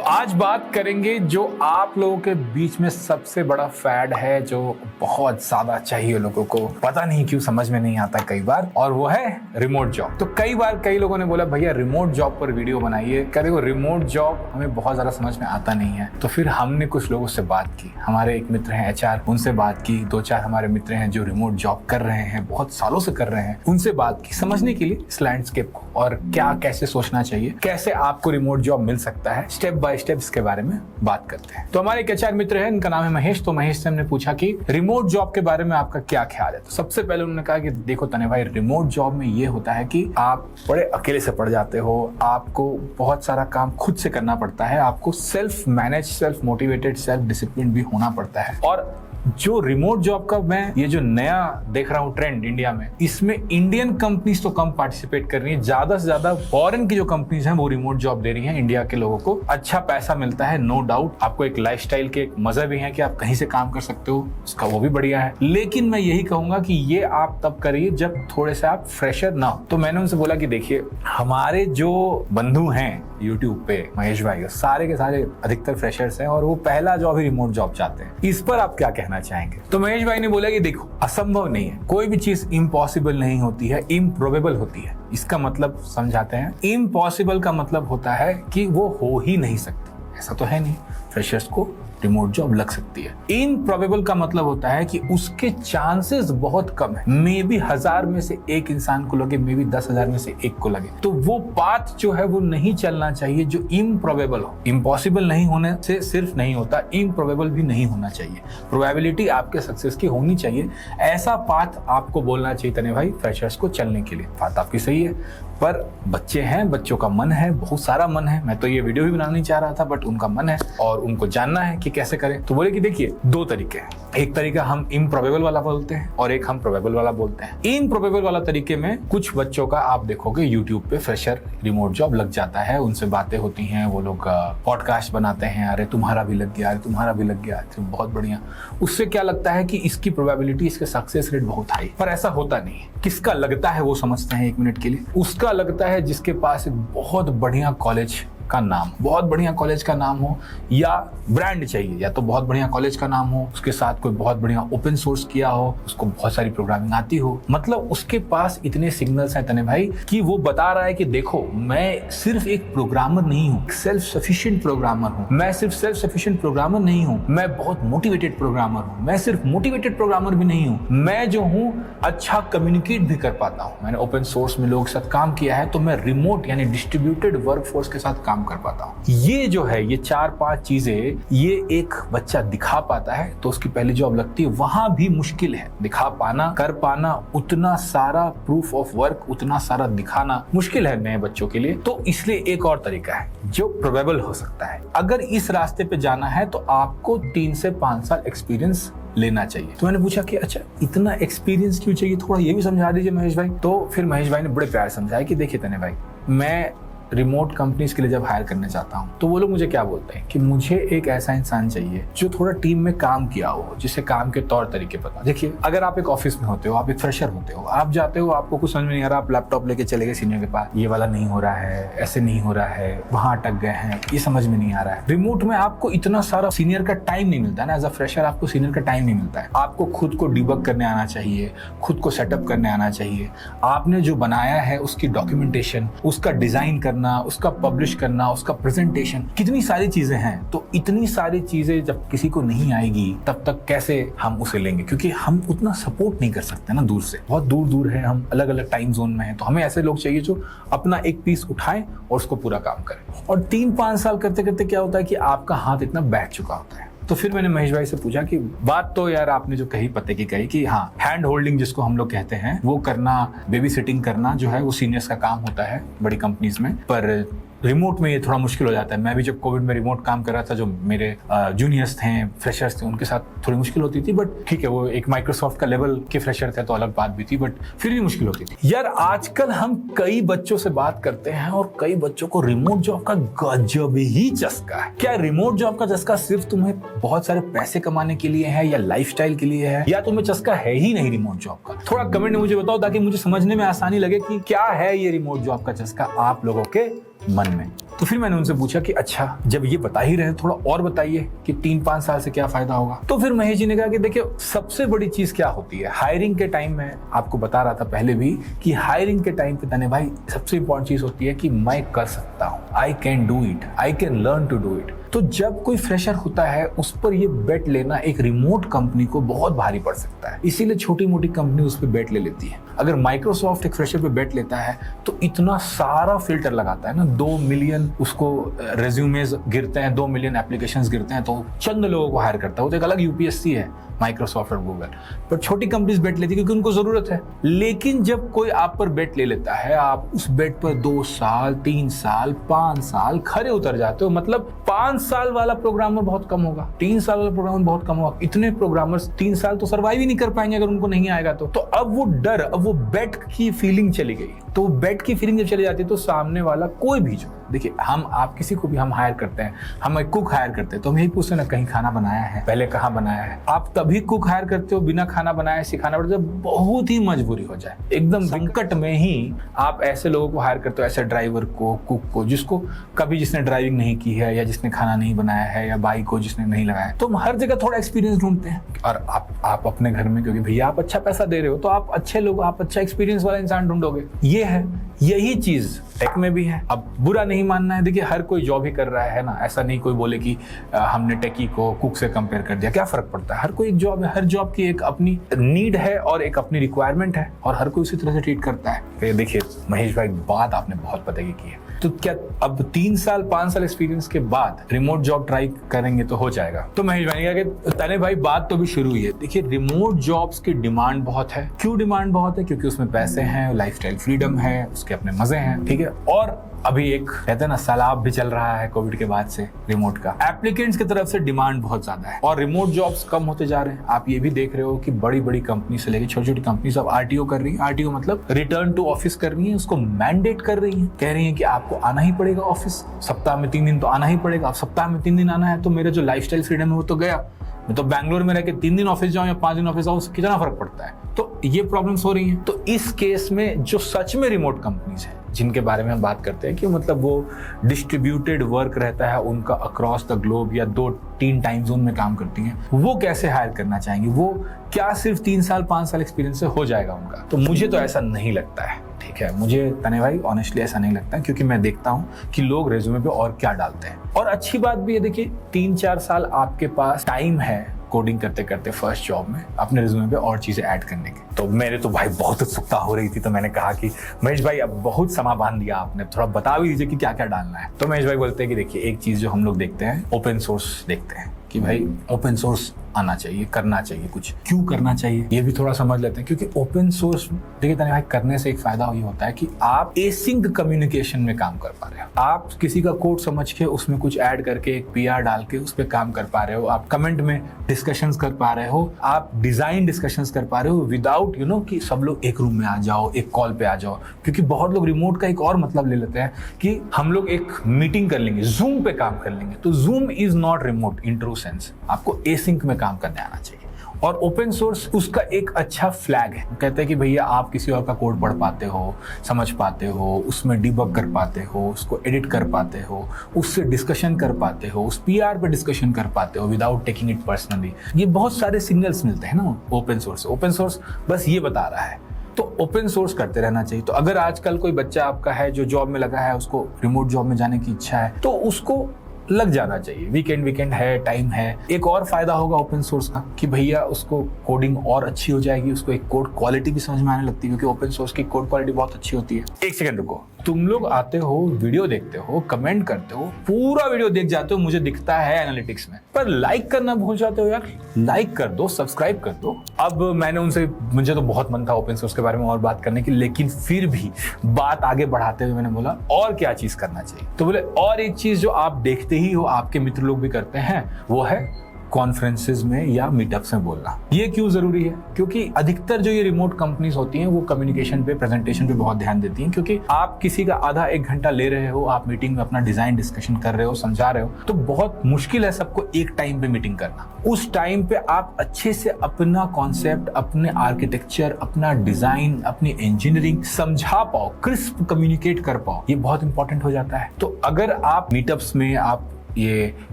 आज बात करेंगे जो आप लोगों के बीच में सबसे बड़ा फैड है, जो बहुत ज्यादा चाहिए लोगों को, पता नहीं क्यों समझ में नहीं आता कई बार, और वो है रिमोट जॉब। तो कई बार कई लोगों ने बोला भैया रिमोट जॉब पर वीडियो बनाइए। कह देखो रिमोट जॉब हमें बहुत ज्यादा समझ में आता नहीं है। तो फिर हमने कुछ लोगों से बात की, हमारे एक मित्र हैं HR, उनसे बात की। 2-4 हमारे मित्र हैं जो रिमोट जॉब कर रहे हैं, बहुत सालों से कर रहे हैं, उनसे बात की समझने के लिए इस लैंडस्केप को, और क्या कैसे सोचना चाहिए, कैसे आपको रिमोट जॉब मिल सकता है, स्टेप बाय स्टेप इसके बारे में बात करते हैं। तो हमारे एक HR मित्र हैं, इनका नाम है महेश। तो महेश से हमने पूछा कि रिमोट जॉब के बारे में आपका क्या ख्याल है। तो सबसे पहले उन्होंने कहा कि देखो तने भाई, रिमोट जॉब में ये होता है कि आप बड़े अकेले से पड़ जाते हो, आपको बहुत सारा काम खुद से करना पड़ता है, आपको self manage, self motivated, self discipline भी होना पड़ता है। और जो रिमोट जॉब का मैं ये जो नया देख रहा हूँ ट्रेंड इंडिया में, इसमें इंडियन कंपनीज तो कम पार्टिसिपेट कर रही हैं, ज्यादा से ज्यादा फॉरेन की जो कंपनीज हैं वो रिमोट जॉब दे रही हैं इंडिया के लोगों को। अच्छा पैसा मिलता है, नो डाउट। आपको एक लाइफस्टाइल के एक मजे भी है कि आप कहीं से काम कर सकते हो, उसका वो भी बढ़िया है। लेकिन मैं यही कहूंगा कि ये आप तब करिए जब थोड़े से आप फ्रेशर ना हो। तो मैंने उनसे बोला कि देखिए हमारे जो बंधु हैं यूट्यूब पे, महेश भाई, सारे के सारे अधिकतर फ्रेशर्स हैं और वो पहला जॉब ही रिमोट जॉब चाहते हैं। इस पर आप क्या कहना चाहेंगे। तो महेश भाई ने बोला कि देखो असंभव नहीं है, कोई भी चीज इम्पॉसिबल नहीं होती है, इम्प्रोबेबल होती है। इसका मतलब समझाते हैं। इम्पॉसिबल का मतलब होता है कि वो हो ही नहीं सकती, ऐसा तो है नहीं, फ्रेशर्स को रिमोट जॉब लग सकती है। इनप्रोबेबल का मतलब होता है कि उसके चांसेस बहुत कम है, मे बी 1000 में से एक इंसान को लगे, मे बी 10,000 में से एक को लगे। तो वो पाथ जो है वो नहीं चलना चाहिए जो इम्प्रोबेबल हो। इम्पॉसिबल नहीं होने से सिर्फ नहीं होता, इम्प्रोबेबल भी नहीं होना चाहिए। प्रोबेबिलिटी आपके सक्सेस की होनी चाहिए। ऐसा पाथ आपको बोलना चाहिए तने भाई फ्रेशर्स को चलने के लिए। बात आपकी सही है, पर बच्चे हैं, बच्चों का मन है, बहुत सारा मन है। मैं तो ये वीडियो भी बनाना नहीं चाह रहा था, बट उनका मन है और उनको जानना है कि कैसे करें। तो बोले कि देखिए 2 तरीके हैं, एक तरीका हम इम्प्रोबेबल वाला बोलते हैं और एक हम प्रोबेबल वाला बोलते हैं। इम्प्रोबेबल वाला तरीके में कुछ बच्चों का आप देखोगे यूट्यूब पे फ्रेशर रिमोट जॉब लग जाता है, उनसे बातें होती हैं, वो लोग पॉडकास्ट बनाते हैं, अरे तुम्हारा भी लग गया, अरे तुम्हारा भी लग गया, तो बहुत बढ़िया। उससे क्या लगता है कि इसकी प्रोबेबिलिटी, इसके सक्सेस रेट बहुत हाई, पर ऐसा होता नहीं है। किसका लगता है वो समझते हैं 1 मिनट के लिए। उसका लगता है जिसके पास एक बहुत बढ़िया कॉलेज का नाम, बहुत बढ़िया कॉलेज का नाम हो, या ब्रांड चाहिए, या तो बहुत बढ़िया कॉलेज का नाम हो, उसके साथ कोई बहुत बढ़िया ओपन सोर्स किया हो, उसको बहुत सारी प्रोग्रामिंग आती हो, मतलब उसके पास इतने सिग्नल्स हैं तने भाई कि वो बता रहा है कि देखो मैं सिर्फ एक प्रोग्रामर नहीं हूँ, सेल्फ सफिशिएंट प्रोग्रामर हूँ, मैं सिर्फ सेल्फ सफिशिएंट प्रोग्रामर नहीं हूँ, मैं बहुत मोटिवेटेड प्रोग्रामर हूँ, मैं सिर्फ मोटिवेटेड प्रोग्रामर भी नहीं हूँ, मैं जो हूँ अच्छा कम्युनिकेट भी कर पाता हूँ, मैंने ओपन सोर्स में लोगों के साथ काम किया है, तो मैं रिमोट यानी डिस्ट्रीब्यूटेड वर्कफोर्स के साथ काम कर पाता हूँ। ये जो है, ये 4-5 चीजें ये एक बच्चा दिखा पाता है तो उसकी पहली जॉब लगती है। वहां भी मुश्किल है, दिखा पाना, कर पाना, उतना सारा प्रूफ ऑफ वर्क, उतना सारा दिखाना मुश्किल है नए बच्चों के लिए। तो इसलिए एक और तरीका है जो प्रोबेबल हो सकता है। अगर इस रास्ते पे जाना है तो आपको 3 से 5 साल एक्सपीरियंस लेना चाहिए। तो मैंने पूछा कि अच्छा इतना एक्सपीरियंस क्यों चाहिए, थोड़ा ये भी समझा दीजिए महेश भाई। तो फिर महेश भाई ने बड़े प्यार समझाया कि देखिए तने भाई, मैं रिमोट कंपनीज के लिए जब हायर करने जाता हूँ तो वो लोग मुझे क्या बोलते हैं कि मुझे एक ऐसा इंसान चाहिए जो थोड़ा टीम में काम किया हो, जिसे काम के तौर तरीके पता। देखिए अगर आप एक ऑफिस में होते हो, आप एक फ्रेशर होते हो, आप जाते हो, आपको कुछ समझ में नहीं आ रहा, आप लैपटॉप लेके चले गए सीनियर के पास, ये वाला नहीं हो रहा है, ऐसे नहीं हो रहा है, वहां अटक गए हैं, ये समझ में नहीं आ रहा है। रिमोट में आपको इतना सारा सीनियर का टाइम नहीं मिलता है ना, एज अ फ्रेशर आपको सीनियर का टाइम नहीं मिलता है। आपको खुद को डिबग करने आना चाहिए, खुद को सेटअप करने आना चाहिए, आपने जो बनाया है उसकी डॉक्यूमेंटेशन, उसका डिजाइन करना, उसका पब्लिश करना, उसका प्रेजेंटेशन, कितनी सारी चीजें हैं। तो इतनी सारी चीजें जब किसी को नहीं आएगी तब तक कैसे हम उसे लेंगे, क्योंकि हम उतना सपोर्ट नहीं कर सकते ना, दूर से, बहुत दूर दूर है, हम अलग अलग टाइम जोन में हैं। तो हमें ऐसे लोग चाहिए जो अपना एक पीस उठाएं और उसको पूरा काम करें। और 3-5 साल करते करते क्या होता है कि आपका हाथ इतना बैठ चुका होता है। तो फिर मैंने महेश भाई से पूछा कि बात तो यार आपने जो कही पते की कही कि हाँ, हैंड होल्डिंग जिसको हम लोग कहते हैं वो करना, बेबी सिटिंग करना जो है वो सीनियर्स का काम होता है बड़ी कंपनीज में, पर रिमोट में ये थोड़ा मुश्किल हो जाता है। मैं भी जब कोविड में रिमोट काम कर रहा था, जो मेरे जूनियर्स थे, फ्रेशर्स थे, उनके साथ थोड़ी मुश्किल होती थी, बट ठीक है, वो एक माइक्रोसॉफ्ट का लेवल के फ्रेशर थे तो अलग बात भी थी, बट फिर भी मुश्किल होती थी। यार आजकल हम कई बच्चों से बात करते हैं और कई बच्चों को रिमोट जॉब का गजब ही चस्का है। क्या रिमोट जॉब का चस्का सिर्फ तुम्हें बहुत सारे पैसे कमाने के लिए है, या लाइफस्टाइल के लिए है, या तुम्हें चस्का है ही नहीं रिमोट जॉब का? थोड़ा कमेंट में मुझे बताओ ताकि मुझे समझने में आसानी लगे कि क्या है ये रिमोट जॉब का चस्का आप लोगों के मन में। तो फिर मैंने उनसे पूछा कि अच्छा जब ये बता ही रहे थोड़ा और बताइए कि 3-5 साल से क्या फायदा होगा। तो फिर महेश जी ने कहा कि देखिए सबसे बड़ी चीज क्या होती है हायरिंग के टाइम में, आपको बता रहा था पहले भी कि हायरिंग के टाइम पे तने भाई सबसे इंपॉर्टेंट चीज होती है कि मैं कर सकता हूँ, I can do it, I can learn to do it. तो जब कोई फ्रेशर होता है उस पर ये बेट लेना एक रिमोट कंपनी को बहुत भारी पड़ सकता है, इसीलिए छोटी मोटी कंपनी उस पर बेट ले लेती है। अगर माइक्रोसॉफ्ट एक फ्रेशर पे बेट लेता है तो इतना सारा फिल्टर लगाता है ना, 2 मिलियन उसको रेज्यूमेज गिरते हैं, 2 मिलियन एप्लीकेशंस गिरते हैं, तो चंद लोगों को हायर करता है। वो तो एक अलग यूपीएससी है माइक्रोसॉफ्ट और गूगल, पर छोटी कंपनीज बेट लेती है क्योंकि उनको जरूरत है। लेकिन जब कोई आप पर बेट ले लेता है, आप उस बेट पर 2 साल 3 साल 5 साल खरे उतर जाते हो। मतलब 5 साल वाला प्रोग्रामर बहुत कम होगा, 3 साल वाला प्रोग्रामर बहुत कम होगा। इतने प्रोग्रामर्स 3 साल तो सर्वाइव ही नहीं कर पाएंगे अगर उनको नहीं आएगा तो अब वो डर, अब वो बेट की फीलिंग चली गई। तो बेट की फीलिंग जब चली जाती है तो सामने वाला कोई भी जो, देखिए आप किसी को भी हम हायर करते हैं, हम एक कुक हायर करते हैं तो हम यही पूछते हैं ना कहीं खाना बनाया है, पहले कहाँ बनाया है। आप तभी कुक हायर करते हो बिना खाना बनाए सिखाना पड़ता है जब बहुत ही मजबूरी हो जाए, एकदम संकट में ही आप ऐसे लोगों को हायर करते हो, ऐसे ड्राइवर को, कुक को, जिसको कभी जिसने ड्राइविंग नहीं की है या जिसने खाना नहीं बनाया है, या बाइक को जिसने नहीं लगाया। तो हम हर जगह थोड़ा एक्सपीरियंस ढूंढते हैं। और आप अपने घर में, क्योंकि भैया आप अच्छा पैसा दे रहे हो तो आप अच्छे लोग, आप अच्छा एक्सपीरियंस वाला इंसान ढूंढोगे। ये है, यही चीज टेक में भी है। अब बुरा नहीं मानना है, देखिए हर कोई जॉब ही कर रहा है ना, ऐसा नहीं कोई बोले कि हमने टेकी को कुक से कंपेयर कर दिया, क्या फर्क पड़ता है। हर कोई एक जॉब है, हर जॉब की एक अपनी नीड है और एक अपनी रिक्वायरमेंट है और हर कोई उसी तरह से ट्रीट करता है। तो देखिए महेश भाई बात आपने बहुत पता की है, तो क्या अब 3 साल 5 साल एक्सपीरियंस के बाद रिमोट जॉब ट्राई करेंगे तो हो जाएगा। तो महेश भाई ने कहा कि तने भाई बात तो भी शुरू हुई है। देखिए रिमोट जॉब्स की डिमांड बहुत है। क्यों डिमांड बहुत है? क्योंकि उसमें पैसे हैं, लाइफस्टाइल फ्रीडम है, उसके अपने मजे हैं, ठीक है। और अभी एक कहते हैं ना सैलाब भी चल रहा है कोविड के बाद से रिमोट का, एप्लीकेंट्स की तरफ से डिमांड बहुत ज्यादा है और रिमोट जॉब्स कम होते जा रहे हैं। आप ये भी देख रहे हो कि बड़ी बड़ी कंपनी से लेकर छोटी छोटी कंपनी सब आरटीओ कर रही है। आरटीओ मतलब रिटर्न टू ऑफिस कर रही है, उसको मैंडेट कर रही है, कह रही है कि आपको आना ही पड़ेगा ऑफिस, सप्ताह में 3 दिन तो आना ही पड़ेगा। अब सप्ताह में 3 दिन आना है तो मेरा जो लाइफस्टाइल फ्रीडम है वो तो गया। मैं तो बैंगलोर में रह के 3 दिन ऑफिस जाऊं या 5 दिन ऑफिस जाऊं, उससे कितना फर्क पड़ता है। तो ये प्रॉब्लम्स हो रही हैं। तो इस केस में जो सच में रिमोट कंपनीज हैं जिनके बारे में हम बात करते हैं कि मतलब वो डिस्ट्रीब्यूटेड वर्क रहता है उनका अक्रॉस द ग्लोब या 2-3 टाइम जोन में काम करती हैं, वो कैसे हायर करना चाहेंगे? वो क्या सिर्फ 3 साल 5 साल एक्सपीरियंस से हो जाएगा उनका? तो मुझे तो ऐसा नहीं लगता है, ठीक है। मुझे तने भाई ऑनेस्टली ऐसा नहीं लगता, क्योंकि मैं देखता हूँ कि लोग रेज्यूमे पे और क्या डालते हैं। और अच्छी बात भी है, देखिए 3-4 साल आपके पास टाइम है कोडिंग करते करते फर्स्ट जॉब में अपने रिज्यूमे पे और चीजें ऐड करने की। तो मेरे तो भाई बहुत उत्सुकता हो रही थी, तो मैंने कहा कि महेश भाई अब बहुत समा बांध दिया आपने, थोड़ा बता भी दीजिए कि क्या क्या डालना है। तो महेश भाई बोलते हैं कि देखिए एक चीज जो हम लोग देखते हैं, ओपन सोर्स देखते हैं कि भाई ओपन सोर्स आना चाहिए, करना चाहिए। कुछ क्यों करना चाहिए ये भी थोड़ा समझ लेते हैं, क्योंकि ओपन सोर्स देखिए तने भाई करने से एक फायदा ये होता है कि आप एसिंक कम्युनिकेशन में काम कर पा रहे हो। आप किसी का कोड समझ के उसमें कुछ ऐड करके एक पीआर डाल के उस पर काम कर पा रहे हो, आप कमेंट में डिस्कशंस कर पा रहे हो, आप डिजाइन डिस्कशंस कर पा रहे हो विदाउट कि सब लोग एक रूम में आ जाओ, एक कॉल पे आ जाओ। क्योंकि बहुत लोग रिमोट का एक और मतलब ले लेते हैं कि हम लोग एक मीटिंग कर लेंगे, जूम पे काम कर लेंगे। तो zoom is not remote in true sense, आपको एसिंक में काम करने आना चाहिए। और ओपन सोर्स उसका एक अच्छा फ्लैग है, कहते हैं कि भैया आप किसी और का कोड पढ़ पाते हो, समझ पाते हो, उसमें डिबग कर पाते हो, उसको एडिट कर पाते हो, उससे डिस्कशन कर पाते हो, उस पीआर पे डिस्कशन कर पाते हो विदाउट टेकिंग इट पर्सनली। ये बहुत सारे सिग्नल्स मिलते हैं ना ओपन सोर्स। ओपन सोर्स बस ये बता रहा है, तो ओपन सोर्स करते रहना चाहिए। तो अगर आजकल कोई बच्चा आपका है जो जॉब में लगा है, उसको रिमोट जॉब में जाने की इच्छा है, तो उसको लग जाना चाहिए। वीकेंड है, टाइम है। एक और फायदा होगा ओपन सोर्स का कि भैया उसको कोडिंग और अच्छी हो जाएगी, उसको एक कोड क्वालिटी भी समझ में आने लगती है, क्योंकि ओपन सोर्स की कोड क्वालिटी बहुत अच्छी होती है। एक सेकंड रुको, तुम लोग आते हो, वीडियो देखते हो, कमेंट करते हो, पूरा वीडियो देख जाते हो, मुझे दिखता है एनालिटिक्स में, पर लाइक करना भूल जाते हो यार। लाइक कर दो, सब्सक्राइब कर दो। अब मैंने उनसे, मुझे तो बहुत मन था ओपन सोर्स के बारे में और बात करने की, लेकिन फिर भी बात आगे बढ़ाते हुए मैंने बोला और क्या चीज करना चाहिए। तो बोले और एक चीज जो आप देखते ही हो, आपके मित्र लोग भी करते हैं, वो है कॉन्फ्रेंसेज में या मीटअप्स में बोलना। ये क्यों जरूरी है? क्योंकि अधिकतर जो ये रिमोट कंपनीज होती हैं वो कम्युनिकेशन पे, प्रेजेंटेशन पे बहुत ध्यान देती हैं, क्योंकि आप किसी का आधा 1 घंटा ले रहे हो, आप मीटिंग में अपना डिजाइन डिस्कशन कर रहे हो, समझा रहे हो, तो बहुत मुश्किल है सबको एक टाइम पे मीटिंग करना। उस टाइम पे आप अच्छे से अपना कॉन्सेप्ट, अपने आर्किटेक्चर, अपना डिजाइन, अपनी इंजीनियरिंग समझा पाओ, क्रिस्प कम्युनिकेट कर पाओ, ये बहुत इंपॉर्टेंट हो जाता है। तो अगर आप मीटअप्स में, आप ये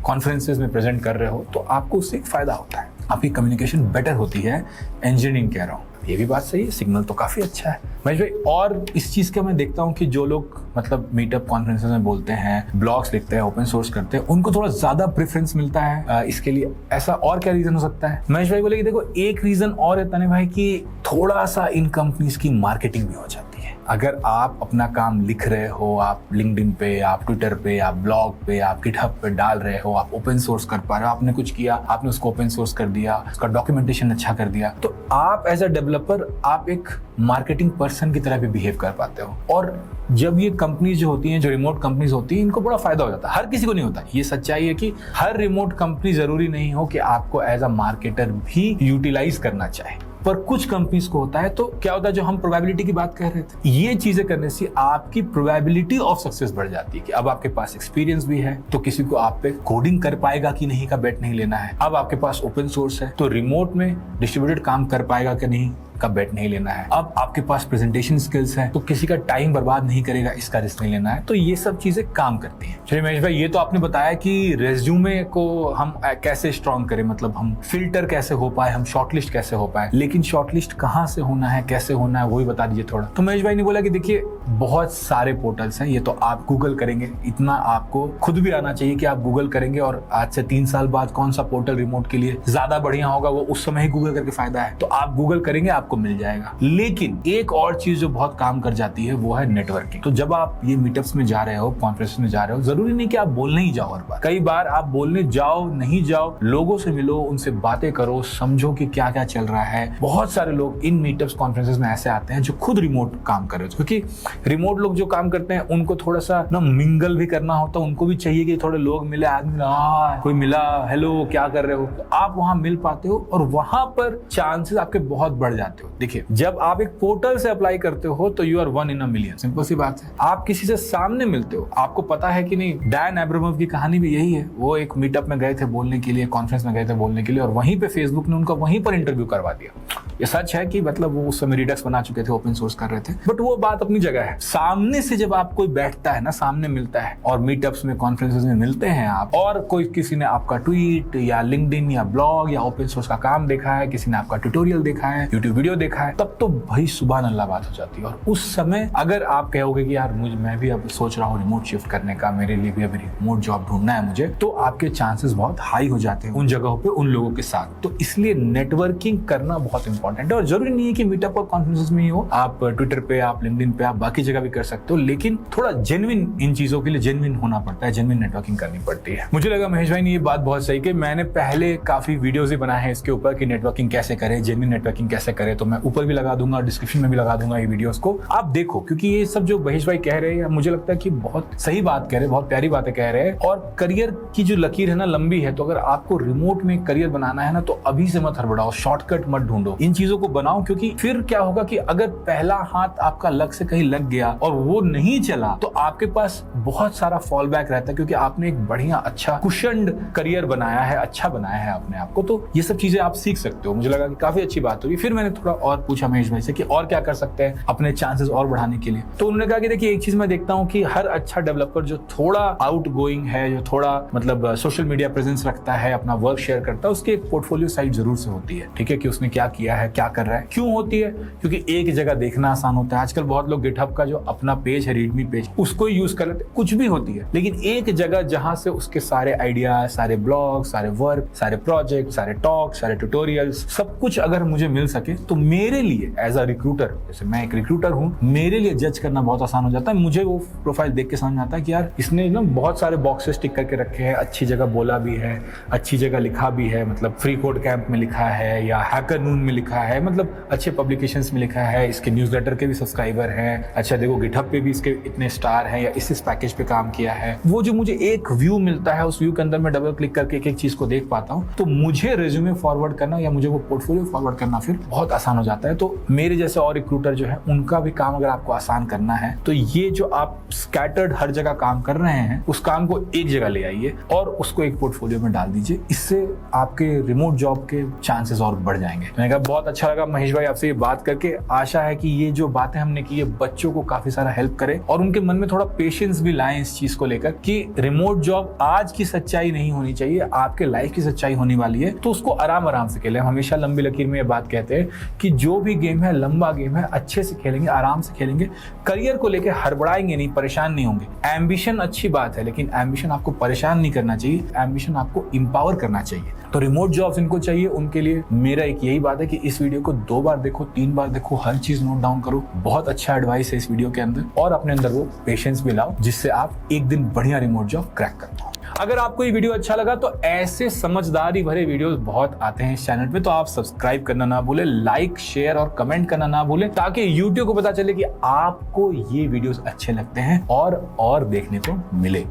कॉन्फ्रेंसेज में प्रेजेंट कर रहे हो तो आपको उससे एक फायदा होता है, आपकी कम्युनिकेशन बेटर होती है। इंजीनियरिंग कह रहा हूँ, ये भी बात सही है, सिग्नल तो काफी अच्छा है महेश भाई। और इस चीज का मैं देखता हूँ कि जो लोग मतलब मीटअप कॉन्फ्रेंसेस में बोलते हैं, ब्लॉग्स लिखते हैं, ओपन सोर्स करते हैं, उनको थोड़ा ज्यादा प्रेफरेंस मिलता है इसके लिए। ऐसा और क्या रीजन हो सकता है? महेश भाई बोले कि देखो एक रीजन और है तने भाई कि थोड़ा सा इन कंपनीज की मार्केटिंग भी हो जाती है। अगर आप अपना काम लिख रहे हो, आप लिंक्डइन पे, आप ट्विटर पे, आप ब्लॉग पे, आप गिटहब पे डाल रहे हो, आप ओपन सोर्स कर पा रहे हो, आपने कुछ किया, आपने उसको ओपन सोर्स कर दिया, उसका डॉक्यूमेंटेशन अच्छा कर दिया, तो आप एज अ डेवलपर आप एक मार्केटिंग पर्सन की तरह भी बिहेव कर पाते हो। और जब ये कंपनीज जो होती हैं, जो रिमोट कंपनीज होती हैं, इनको बड़ा फायदा हो जाता है। हर किसी को नहीं होता, ये सच्चाई है कि हर रिमोट कंपनी जरूरी नहीं हो कि आपको एज अ मार्केटर भी यूटिलाइज करना चाहे, पर कुछ कंपनीज को होता है। तो क्या होता है, जो हम प्रोबेबिलिटी की बात कर रहे थे, ये चीजें करने से आपकी प्रोबेबिलिटी ऑफ सक्सेस बढ़ जाती है कि अब आपके पास एक्सपीरियंस भी है, तो किसी को आप पे कोडिंग कर पाएगा कि नहीं का बेट नहीं लेना है। अब आपके पास ओपन सोर्स है, तो रिमोट में डिस्ट्रीब्यूटेड काम कर पाएगा कि नहीं का बेट नहीं लेना है। अब आपके पास प्रेजेंटेशन स्किल्स है, तो किसी का टाइम बर्बाद नहीं करेगा, इसका रिस्क नहीं लेना है। तो ये सब चीजें काम करती हैं। चलिए महेश भाई, ये तो आपने बताया कि रेज्यूमे को हम कैसे स्ट्रॉन्ग करें, मतलब हम फिल्टर कैसे हो पाए, हम शॉर्टलिस्ट कैसे हो पाए, लेकिन शॉर्टलिस्ट कहाँ से होना है, कैसे होना है, वो भी बता दीजिए थोड़ा। तो महेश भाई ने बोला कि देखिए बहुत सारे पोर्टल्स हैं, ये तो आप गूगल करेंगे, इतना आपको खुद भी आना चाहिए कि आप गूगल करेंगे, और आज से 3 साल बाद कौन सा पोर्टल रिमोट के लिए ज्यादा बढ़िया होगा वो उस समय ही गूगल करके फायदा है, तो आप गूगल करेंगे, आपको मिल जाएगा। लेकिन एक और चीज जो बहुत काम कर जाती है वो है नेटवर्किंग। तो जब आप ये मीटअप्स में जा रहे हो, कॉन्फ्रेंस में जा रहे हो, जरूरी नहीं कि आप बोलने ही जाओ हर बार। कई बार आप बोलने जाओ, नहीं जाओ, लोगों से मिलो, उनसे बातें करो, समझो कि क्या क्या चल रहा है। बहुत सारे लोग इन मीटअप्स कॉन्फ्रेंसेस में ऐसे आते हैं जो खुद रिमोट काम कर रहे हो, क्योंकि रिमोट लोग जो काम करते हैं उनको थोड़ा सा ना मिंगल भी करना होता है, उनको भी चाहिए कि थोड़े लोग मिले, आदमी कोई मिला, हेलो क्या कर रहे हो, तो आप वहां मिल पाते हो और वहां पर चांसेस आपके बहुत बढ़ जाते हो। देखिए जब आप एक पोर्टल से अप्लाई करते हो तो you are 1 in a million, simple सी बात है। आप किसी से सामने मिलते हो, आपको पता है कि नहीं, डैन अब्रामोव की कहानी भी यही है। वो एक मीटअप में गए थे बोलने के लिए, कॉन्फ्रेंस में गए थे बोलने के लिए, और वहीं पे फेसबुक ने उनका वहीं पर इंटरव्यू करवा दिया। ये सच है कि मतलब वो उस समय रिडक्स बना चुके थे, ओपन सोर्स कर रहे थे, बट वो बात अपनी जगह है। सामने से जब आप कोई बैठता है ना, सामने मिलता है, और मीटअप्स में, कॉन्फ्रेंसेस में मिलते हैं आप, और कोई किसी ने आपका ट्वीट या लिंक्डइन या ब्लॉग या ओपन सोर्स का काम देखा है, किसी ने आपका ट्यूटोरियल देखा है, यूट्यूब वीडियो देखा है, तब तो भाई सुभान अल्लाह बात हो जाती है। और उस समय अगर आप कहोगे कि यार मैं भी अब सोच रहा हूँ रिमोट शिफ्ट करने का, मेरे लिए भी अब रिमोट जॉब ढूंढना है मुझे, तो आपके चांसेस बहुत हाई हो जाते हैं उन जगहों पे, उन लोगों के साथ। तो इसलिए नेटवर्किंग करना बहुत इंपॉर्टेंट है, और जरूरी नहीं है कि मीटअप और कॉन्फ्रेंसेस में ही हो, आप ट्विटर पे, आप लिंक्डइन पे, आप बाकी जगह भी कर सकते हो, लेकिन थोड़ा जेन्युइन इन चीजों के लिए जेन्युइन होना पड़ता है, जेन्युइन नेटवर्किंग करनी पड़ती है। मुझे लगा महेश भाई ने ये बात बहुत सही कि मैंने पहले काफी वीडियोस भी बनाए हैं इसके ऊपर कि नेटवर्किंग कैसे करें, जेन्युइन नेटवर्किंग कैसे करें, तो मैं ऊपर भी लगा दूंगा, डिस्क्रिप्शन में भी लगा दूंगा ये वीडियोस को, आप देखो। क्योंकि ये सब जो महेश भाई कह रहे हैं, मुझे लगता है कि बहुत सही बात कह रहे हैं, बहुत प्यारी बातें कह रहे हैं। और करियर की जो लकीर है ना, लंबी है, तो अगर आपको रिमोट में करियर बनाना है ना, तो अभी से मत हड़बड़ाओ, शॉर्टकट मत ढूंढो, इन चीजों को बनाओ। क्योंकि फिर क्या होगा कि अगर पहला हाथ आपका लक से कहीं लग गया और वो नहीं चला, तो आपके पास बहुत सारा फॉल बैक रहता है, क्योंकि आपने एक बढ़िया अच्छा कुशन्ड करियर बनाया है, अच्छा बनाया है अपने आप को। तो ये सब चीजें आप सीख सकते हो। मुझे लगा कि काफी अच्छी बात होगी। फिर मैंने थोड़ा और पूछा महेश भाई से कि और क्या कर सकते हैं अपने चांसेस और बढ़ाने के लिए। तो उन्होंने कहा कि देखिए एक चीज मैं देखता हूँ कि हर अच्छा डेवलपर जो थोड़ा आउट गोइंग है, जो थोड़ा मतलब सोशल मीडिया प्रेजेंस रखता है, अपना वर्क शेयर करता है, उसकी एक पोर्टफोलियो साइट जरूर से होती है। ठीक है, कि उसने क्या किया है, क्या कर रहा है। क्यों होती है? क्योंकि एक जगह देखना आसान होता है। आजकल बहुत लोग गिटहब का जो अपना पेज है, रीडमी पेज, उसको यूज कर लेते, कुछ भी होती है, लेकिन एक जगह जहां से उसके सारे आइडिया, सारे ब्लॉग, सारे वर्क, सारे प्रोजेक्ट, सारे टॉक, सारे ट्यूटोरियल्स, सब कुछ अगर मुझे मिल सके तो मेरे लिए एज अ रिक्रूटर, जैसे मैं एक रिक्रूटर हूं, मेरे लिए जज करना बहुत आसान हो जाता है। मुझे वो प्रोफाइल देख के समझ आता है कि यार इसने ना बहुत सारे बॉक्सेस टिक करके रखे हैं, अच्छी जगह बोला भी है, अच्छी जगह लिखा भी है, मतलब फ्री कोड कैंप में लिखा है या हैकर नून में लिखा लिखा है, मतलब अच्छे पब्लिकेशंस में लिखा है, इसके न्यूज़लेटर के भी सब्सक्राइबर हैं, अच्छा देखो गिटहब पे भी इसके इतने स्टार हैं या इस पैकेज पे काम किया है, वो जो मुझे एक व्यू मिलता है उस व्यू के अंदर मैं डबल क्लिक करके एक एक चीज को देख पाता हूँ, तो मुझे रिज्यूमे फॉरवर्ड करना या मुझे वो पोर्टफोलियो फॉरवर्ड करना फिर बहुत आसान हो जाता है। तो मेरे जैसे और रिक्रूटर जो है उनका भी काम अगर आपको आसान करना है तो ये जो आप स्कैटर्ड हर जगह काम कर रहे हैं उस काम को एक जगह ले आइए और उसको एक पोर्टफोलियो में डाल दीजिए। इससे आपके रिमोट जॉब के चांसेस और बढ़ जाएंगे। मैंने कहा बहुत अच्छा लगा महेश भाई आपसे ये बात करके। आशा है कि ये जो बातें हमने की ये बच्चों को काफी सारा हेल्प करे और उनके मन में थोड़ा पेशेंस भी लाएं इस चीज को लेकर कि रिमोट जॉब आज की सच्चाई नहीं होनी चाहिए, आपके लाइफ की सच्चाई होने वाली है, तो उसको आराम आराम से खेलें। हमेशा लंबी लकीर में ये बात कहते हैं कि जो भी गेम है लंबा गेम है, अच्छे से खेलेंगे, आराम से खेलेंगे, करियर को लेकर हड़बड़ाएंगे नहीं, परेशान नहीं होंगे। एम्बिशन अच्छी बात है लेकिन एम्बिशन आपको परेशान नहीं करना चाहिए, एम्बिशन आपको इंपावर करना चाहिए। तो रिमोट जॉब्स इनको चाहिए, उनके लिए मेरा एक यही बात है कि इस वीडियो को 2 बार देखो, 3 बार देखो, हर चीज नोट डाउन करो। बहुत अच्छा एडवाइस है इस वीडियो के अंदर और अपने अंदर वो पेशेंस भी लाओ जिससे आप एक दिन बढ़िया रिमोट जॉब क्रैक कर पाओ। अगर आपको ये वीडियो अच्छा लगा तो ऐसे समझदारी भरे वीडियोस बहुत आते हैं इस चैनल पे, तो आप सब्सक्राइब करना ना भूलें, लाइक शेयर और कमेंट करना ना भूलें ताकि यूट्यूब को पता चले कि आपको ये वीडियोस अच्छे लगते हैं और देखने को मिले।